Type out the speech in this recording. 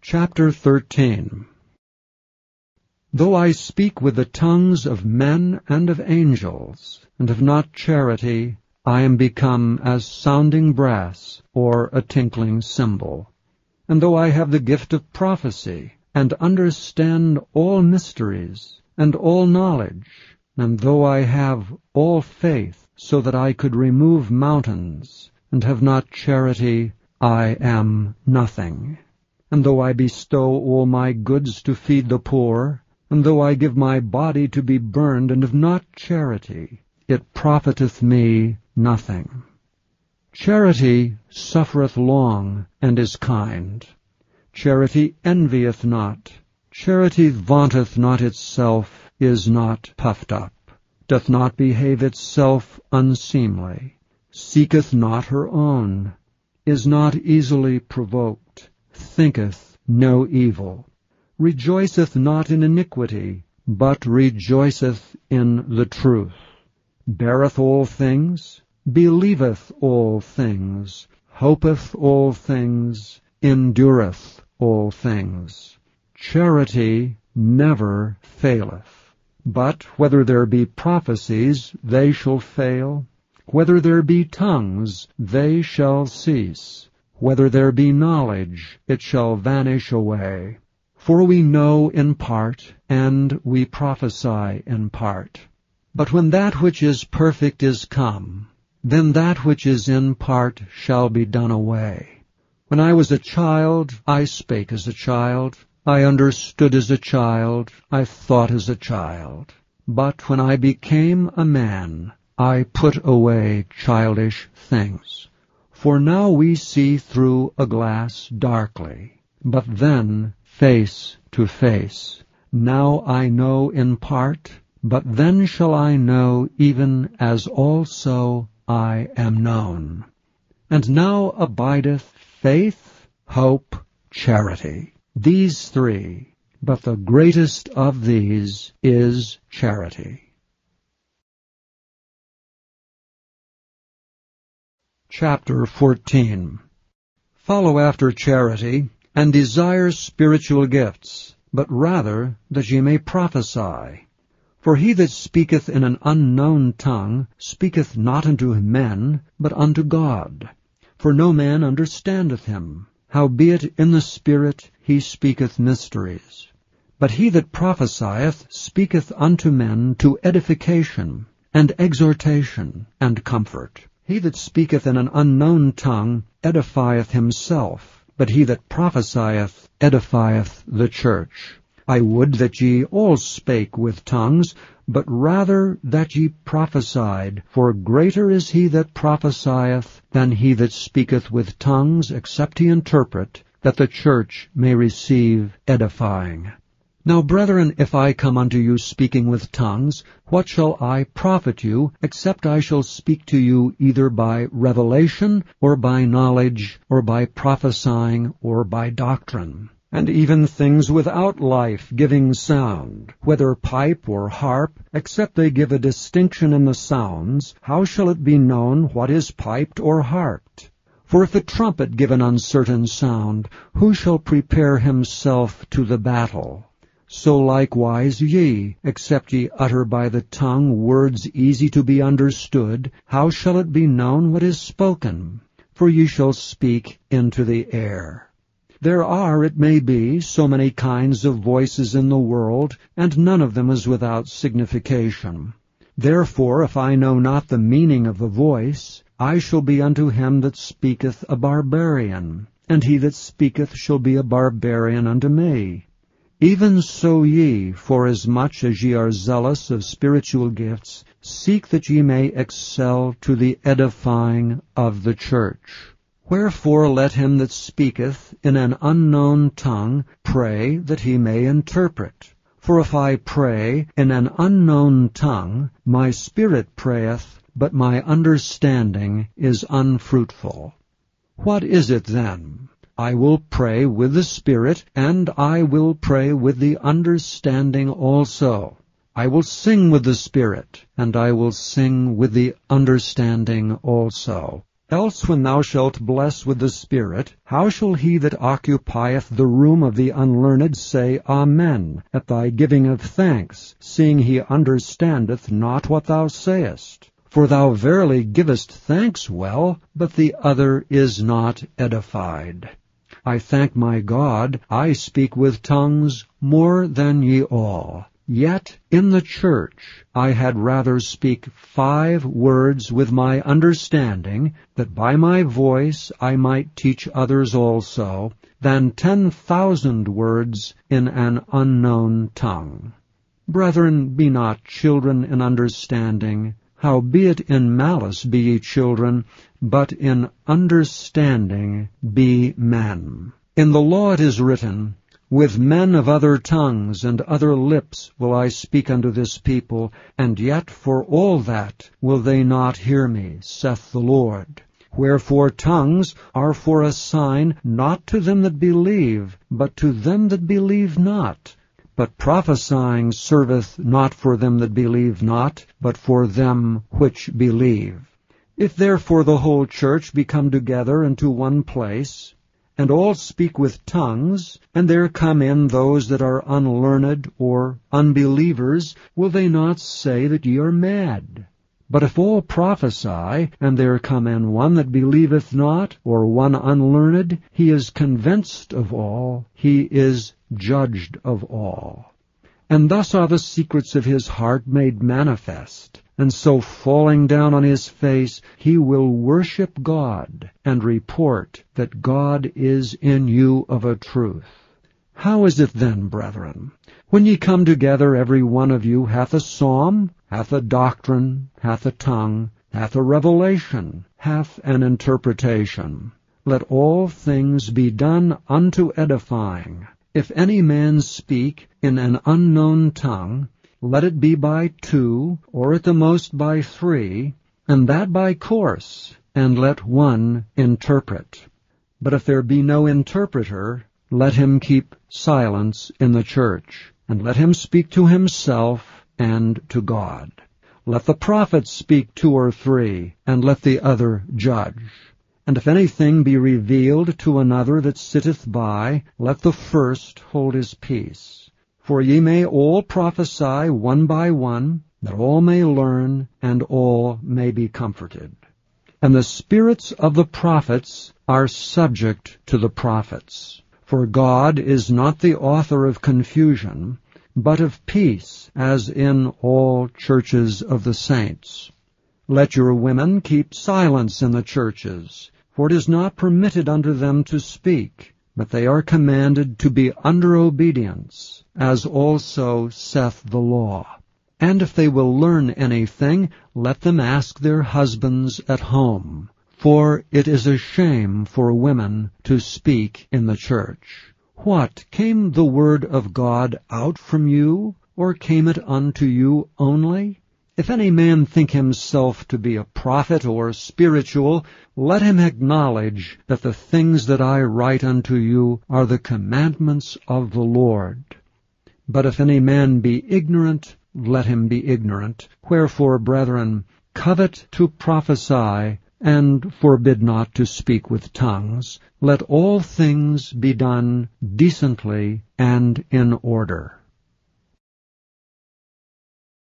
Chapter 13. Though I speak with the tongues of men and of angels, and have not charity, I am become as sounding brass, or a tinkling cymbal. And though I have the gift of prophecy, and understand all mysteries, and all knowledge, and though I have all faith, so that I could remove mountains, and have not charity, I am nothing. And though I bestow all my goods to feed the poor, and though I give my body to be burned, and have not charity, it profiteth me nothing. Charity suffereth long, and is kind. Charity envieth not. Charity vaunteth not itself, is not puffed up, doth not behave itself unseemly, seeketh not her own, is not easily provoked, thinketh no evil, rejoiceth not in iniquity, but rejoiceth in the truth, beareth all things, believeth all things, hopeth all things, endureth all things. Charity never faileth. But whether there be prophecies, they shall fail. Whether there be tongues, they shall cease. Whether there be knowledge, it shall vanish away. For we know in part, and we prophesy in part. But when that which is perfect is come, then that which is in part shall be done away. When I was a child, I spake as a child, I understood as a child, I thought as a child. But when I became a man, I put away childish things. For now we see through a glass darkly, but then face to face. Now I know in part, but then shall I know even as also I am known. And now abideth faith, hope, charity. These three, but the greatest of these is charity. Chapter 14. Follow after charity, and desire spiritual gifts, but rather that ye may prophesy. For he that speaketh in an unknown tongue speaketh not unto men, but unto God. For no man understandeth him, howbeit in the Spirit he speaketh mysteries. But he that prophesieth speaketh unto men to edification, and exhortation, and comfort. He that speaketh in an unknown tongue edifieth himself, but he that prophesieth edifieth the church. I would that ye all spake with tongues, but rather that ye prophesied, for greater is he that prophesieth than he that speaketh with tongues, except he interpret, that the church may receive edifying. Now, brethren, if I come unto you speaking with tongues, what shall I profit you, except I shall speak to you either by revelation, or by knowledge, or by prophesying, or by doctrine? And even things without life-giving sound, whether pipe or harp, except they give a distinction in the sounds, how shall it be known what is piped or harped? For if a trumpet give an uncertain sound, who shall prepare himself to the battle? So likewise ye, except ye utter by the tongue words easy to be understood, how shall it be known what is spoken? For ye shall speak into the air. There are, it may be, so many kinds of voices in the world, and none of them is without signification. Therefore, if I know not the meaning of a voice, I shall be unto him that speaketh a barbarian, and he that speaketh shall be a barbarian unto me. Even so ye, forasmuch as ye are zealous of spiritual gifts, seek that ye may excel to the edifying of the church. Wherefore let him that speaketh in an unknown tongue pray that he may interpret. For if I pray in an unknown tongue, my spirit prayeth, but my understanding is unfruitful. What is it then? I will pray with the Spirit, and I will pray with the understanding also. I will sing with the Spirit, and I will sing with the understanding also. Else when thou shalt bless with the Spirit, how shall he that occupieth the room of the unlearned say Amen at thy giving of thanks, seeing he understandeth not what thou sayest? For thou verily givest thanks well, but the other is not edified. I thank my God, I speak with tongues more than ye all. Yet in the church I had rather speak 5 words with my understanding, that by my voice I might teach others also, than 10,000 words in an unknown tongue. Brethren, be not children in understanding, howbeit in malice be ye children, but in understanding be men. In the law it is written, With men of other tongues and other lips will I speak unto this people, and yet for all that will they not hear me, saith the Lord. Wherefore tongues are for a sign, not to them that believe, but to them that believe not. But prophesying serveth not for them that believe not, but for them which believe. If therefore the whole church be come together into one place, and all speak with tongues, and there come in those that are unlearned or unbelievers, will they not say that ye are mad? But if all prophesy, and there come in one that believeth not, or one unlearned, he is convinced of all, he is judged of all. And thus are the secrets of his heart made manifest. And so falling down on his face, he will worship God, and report that God is in you of a truth. How is it then, brethren? When ye come together, every one of you hath a psalm, hath a doctrine, hath a tongue, hath a revelation, hath an interpretation. Let all things be done unto edifying. If any man speak in an unknown tongue, let it be by 2, or at the most by 3, and that by course, and let one interpret. But if there be no interpreter, let him keep silence in the church, and let him speak to himself and to God. Let the prophets speak 2 or 3, and let the other judge. And if anything be revealed to another that sitteth by, let the first hold his peace. For ye may all prophesy one by one, that all may learn, and all may be comforted. And the spirits of the prophets are subject to the prophets. For God is not the author of confusion, but of peace, as in all churches of the saints. Let your women keep silence in the churches, for it is not permitted unto them to speak, but they are commanded to be under obedience, as also saith the law. And if they will learn anything, let them ask their husbands at home, for it is a shame for women to speak in the church. What, came the word of God out from you, or came it unto you only? If any man think himself to be a prophet or spiritual, let him acknowledge that the things that I write unto you are the commandments of the Lord. But if any man be ignorant, let him be ignorant. Wherefore, brethren, covet to prophesy, and forbid not to speak with tongues. Let all things be done decently and in order.